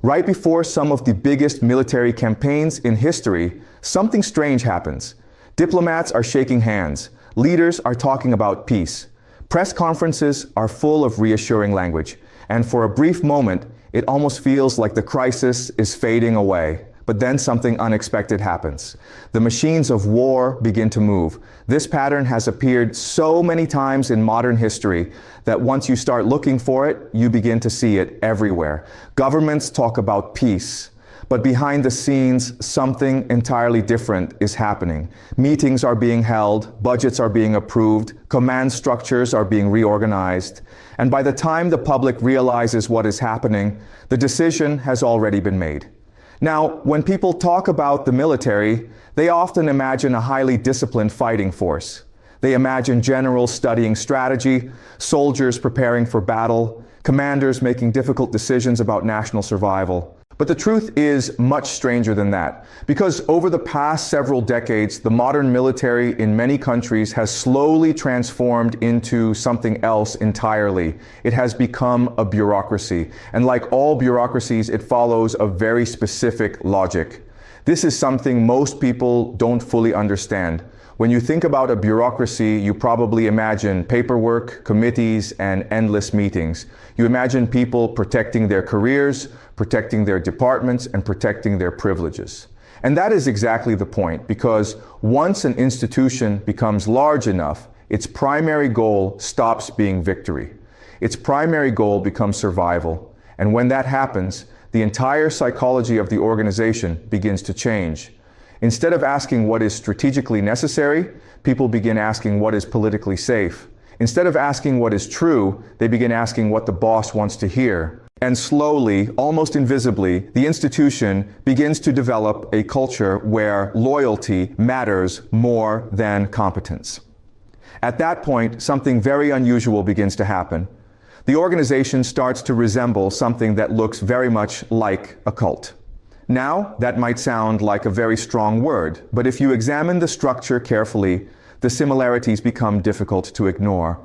Right before some of the biggest military campaigns in history, something strange happens. Diplomats are shaking hands. Leaders are talking about peace. Press conferences are full of reassuring language. And for a brief moment, it almost feels like the crisis is fading away. But then something unexpected happens. The machines of war begin to move. This pattern has appeared so many times in modern history that once you start looking for it, you begin to see it everywhere. Governments talk about peace, but behind the scenes, something entirely different is happening. Meetings are being held, budgets are being approved, command structures are being reorganized, and by the time the public realizes what is happening, the decision has already been made. Now, when people talk about the military, they often imagine a highly disciplined fighting force. They imagine generals studying strategy, soldiers preparing for battle, commanders making difficult decisions about national survival. But the truth is much stranger than that, because over the past several decades, the modern military in many countries has slowly transformed into something else entirely. It has become a bureaucracy, and like all bureaucracies, it follows a very specific logic. This is something most people don't fully understand. When you think about a bureaucracy, you probably imagine paperwork, committees, and endless meetings. You imagine people protecting their careers, protecting their departments, and protecting their privileges. And that is exactly the point, because once an institution becomes large enough, its primary goal stops being victory. Its primary goal becomes survival. And when that happens, the entire psychology of the organization begins to change. Instead of asking what is strategically necessary, people begin asking what is politically safe. Instead of asking what is true, they begin asking what the boss wants to hear. And slowly, almost invisibly, the institution begins to develop a culture where loyalty matters more than competence. At that point, something very unusual begins to happen. The organization starts to resemble something that looks very much like a cult. Now, that might sound like a very strong word, but if you examine the structure carefully, the similarities become difficult to ignore.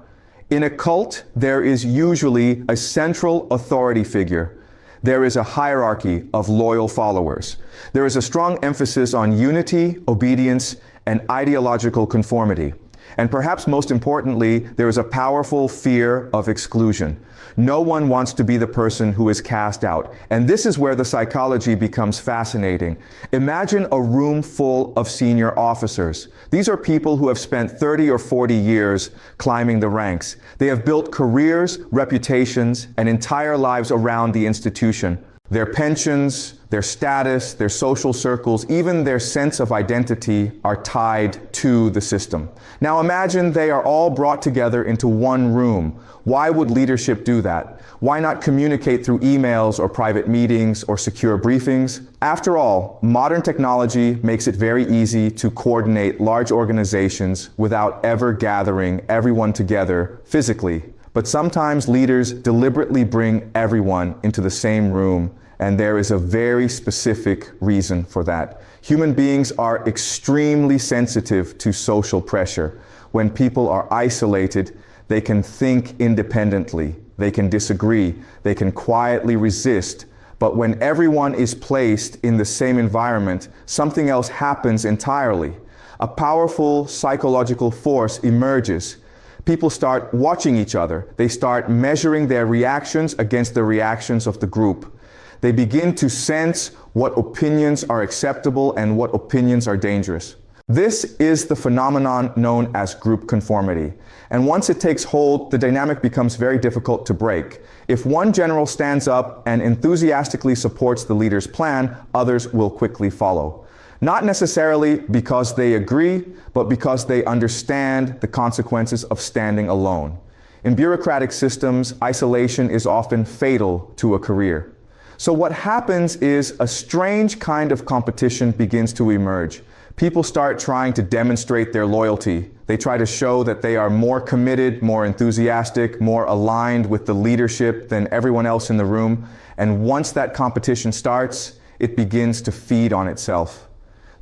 In a cult, there is usually a central authority figure. There is a hierarchy of loyal followers. There is a strong emphasis on unity, obedience, and ideological conformity. And perhaps most importantly, there is a powerful fear of exclusion. No one wants to be the person who is cast out. And this is where the psychology becomes fascinating. Imagine a room full of senior officers. These are people who have spent 30 or 40 years climbing the ranks. They have built careers, reputations, and entire lives around the institution. Their pensions, their status, their social circles, even their sense of identity are tied to the system. Now imagine they are all brought together into one room. Why would leadership do that? Why not communicate through emails or private meetings or secure briefings? After all, modern technology makes it very easy to coordinate large organizations without ever gathering everyone together physically. But sometimes leaders deliberately bring everyone into the same room, and there is a very specific reason for that. Human beings are extremely sensitive to social pressure. When people are isolated, they can think independently, they can disagree, they can quietly resist. But when everyone is placed in the same environment, something else happens entirely. A powerful psychological force emerges. People start watching each other. They start measuring their reactions against the reactions of the group. They begin to sense what opinions are acceptable and what opinions are dangerous. This is the phenomenon known as group conformity. And once it takes hold, the dynamic becomes very difficult to break. If one general stands up and enthusiastically supports the leader's plan, others will quickly follow. Not necessarily because they agree, but because they understand the consequences of standing alone. In bureaucratic systems, isolation is often fatal to a career. So what happens is a strange kind of competition begins to emerge. People start trying to demonstrate their loyalty. They try to show that they are more committed, more enthusiastic, more aligned with the leadership than everyone else in the room. And once that competition starts, it begins to feed on itself.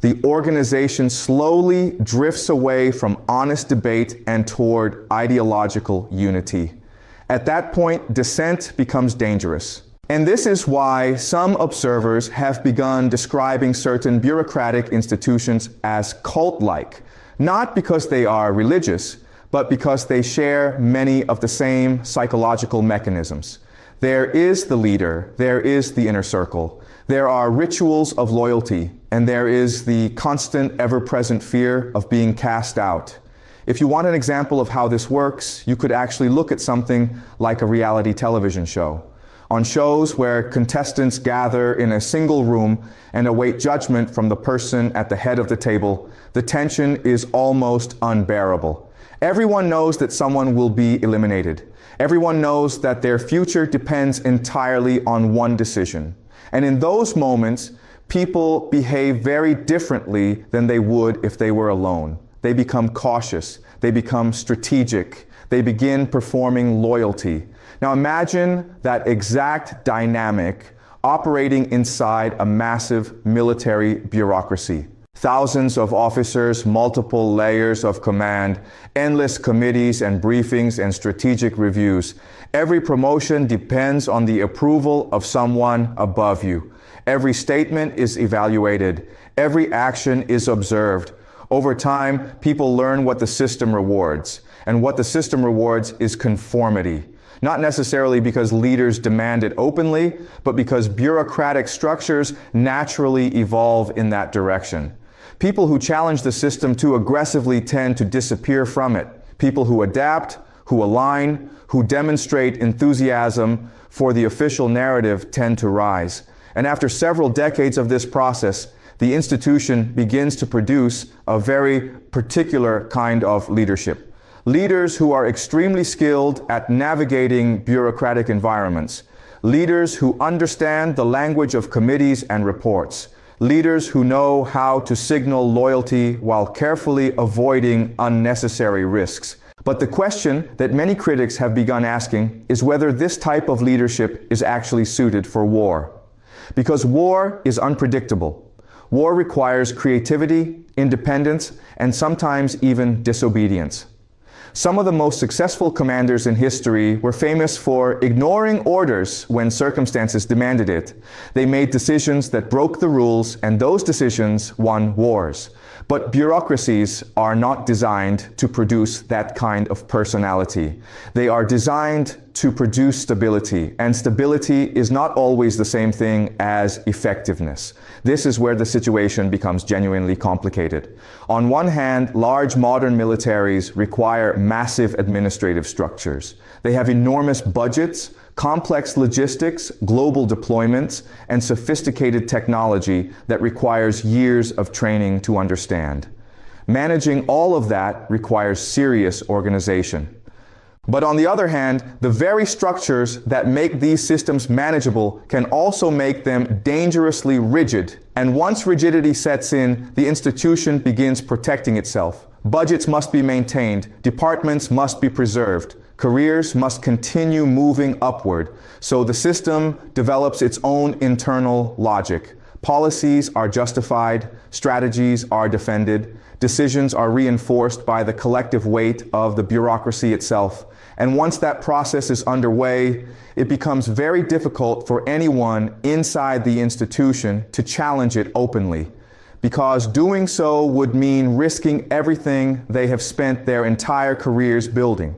The organization slowly drifts away from honest debate and toward ideological unity. At that point, dissent becomes dangerous. And this is why some observers have begun describing certain bureaucratic institutions as cult-like, not because they are religious, but because they share many of the same psychological mechanisms. There is the leader, there is the inner circle, there are rituals of loyalty, and there is the constant, ever-present fear of being cast out. If you want an example of how this works, you could actually look at something like a reality television show. On shows where contestants gather in a single room and await judgment from the person at the head of the table, the tension is almost unbearable. Everyone knows that someone will be eliminated. Everyone knows that their future depends entirely on one decision. And in those moments, people behave very differently than they would if they were alone. They become cautious, they become strategic, they begin performing loyalty. Now imagine that exact dynamic operating inside a massive military bureaucracy. Thousands of officers, multiple layers of command, endless committees and briefings and strategic reviews. Every promotion depends on the approval of someone above you. Every statement is evaluated. Every action is observed. Over time, people learn what the system rewards. And what the system rewards is conformity. Not necessarily because leaders demand it openly, but because bureaucratic structures naturally evolve in that direction. People who challenge the system too aggressively tend to disappear from it. People who adapt, who align, who demonstrate enthusiasm for the official narrative tend to rise. And after several decades of this process, the institution begins to produce a very particular kind of leadership. Leaders who are extremely skilled at navigating bureaucratic environments. Leaders who understand the language of committees and reports. Leaders who know how to signal loyalty while carefully avoiding unnecessary risks. But the question that many critics have begun asking is whether this type of leadership is actually suited for war. Because war is unpredictable. War requires creativity, independence, and sometimes even disobedience. Some of the most successful commanders in history were famous for ignoring orders when circumstances demanded it. They made decisions that broke the rules, and those decisions won wars. But bureaucracies are not designed to produce that kind of personality. They are designed to produce stability, and stability is not always the same thing as effectiveness. This is where the situation becomes genuinely complicated. On one hand, large modern militaries require massive administrative structures. They have enormous budgets, complex logistics, global deployments, and sophisticated technology that requires years of training to understand. Managing all of that requires serious organization. But on the other hand, the very structures that make these systems manageable can also make them dangerously rigid. And once rigidity sets in, the institution begins protecting itself. Budgets must be maintained, departments must be preserved, careers must continue moving upward, so the system develops its own internal logic. Policies are justified, strategies are defended, decisions are reinforced by the collective weight of the bureaucracy itself. And once that process is underway, it becomes very difficult for anyone inside the institution to challenge it openly, because doing so would mean risking everything they have spent their entire careers building.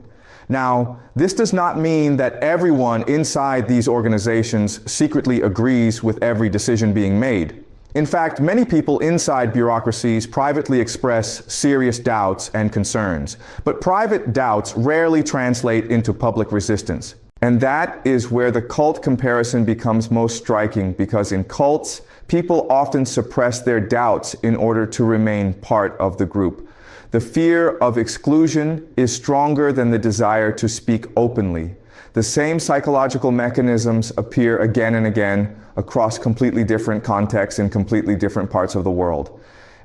Now, this does not mean that everyone inside these organizations secretly agrees with every decision being made. In fact, many people inside bureaucracies privately express serious doubts and concerns, but private doubts rarely translate into public resistance. And that is where the cult comparison becomes most striking, because in cults, people often suppress their doubts in order to remain part of the group. The fear of exclusion is stronger than the desire to speak openly. The same psychological mechanisms appear again and again across completely different contexts in completely different parts of the world.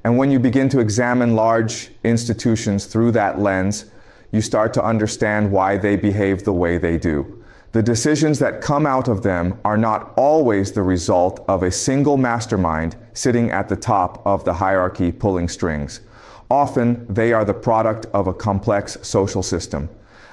And when you begin to examine large institutions through that lens, you start to understand why they behave the way they do. The decisions that come out of them are not always the result of a single mastermind sitting at the top of the hierarchy pulling strings. Often, they are the product of a complex social system.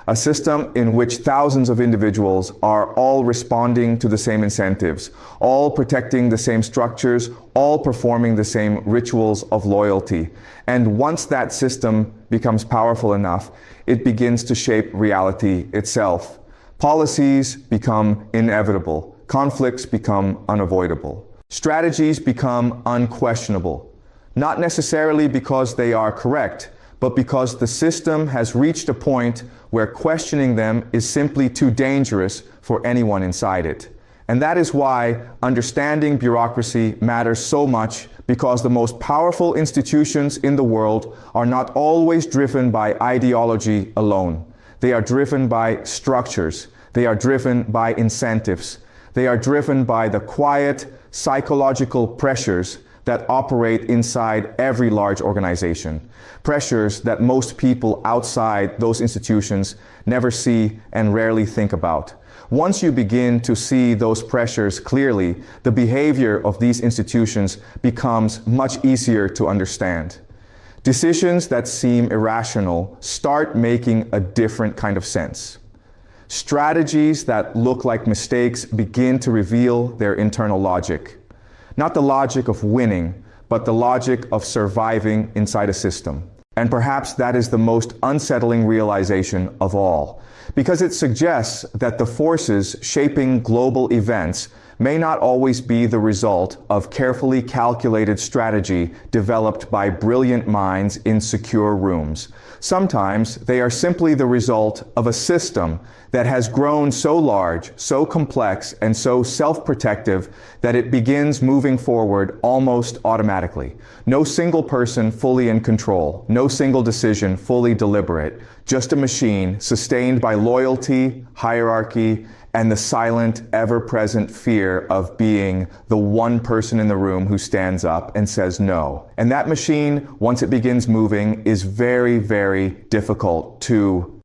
A system in which thousands of individuals are all responding to the same incentives, all protecting the same structures, all performing the same rituals of loyalty. And once that system becomes powerful enough, it begins to shape reality itself. Policies become inevitable. Conflicts become unavoidable. Strategies become unquestionable. Not necessarily because they are correct, but because the system has reached a point where questioning them is simply too dangerous for anyone inside it. And that is why understanding bureaucracy matters so much, because the most powerful institutions in the world are not always driven by ideology alone. They are driven by structures. They are driven by incentives. They are driven by the quiet psychological pressures that operate inside every large organization. Pressures that most people outside those institutions never see and rarely think about. Once you begin to see those pressures clearly, the behavior of these institutions becomes much easier to understand. Decisions that seem irrational start making a different kind of sense. Strategies that look like mistakes begin to reveal their internal logic. Not the logic of winning, but the logic of surviving inside a system. And perhaps that is the most unsettling realization of all, because it suggests that the forces shaping global events may not always be the result of carefully calculated strategy developed by brilliant minds in secure rooms. Sometimes they are simply the result of a system that has grown so large, so complex, and so self-protective that it begins moving forward almost automatically. No single person fully in control, no single decision fully deliberate, just a machine sustained by loyalty, hierarchy, and the silent, ever-present fear of being the one person in the room who stands up and says no. And that machine, once it begins moving, is very, very difficult to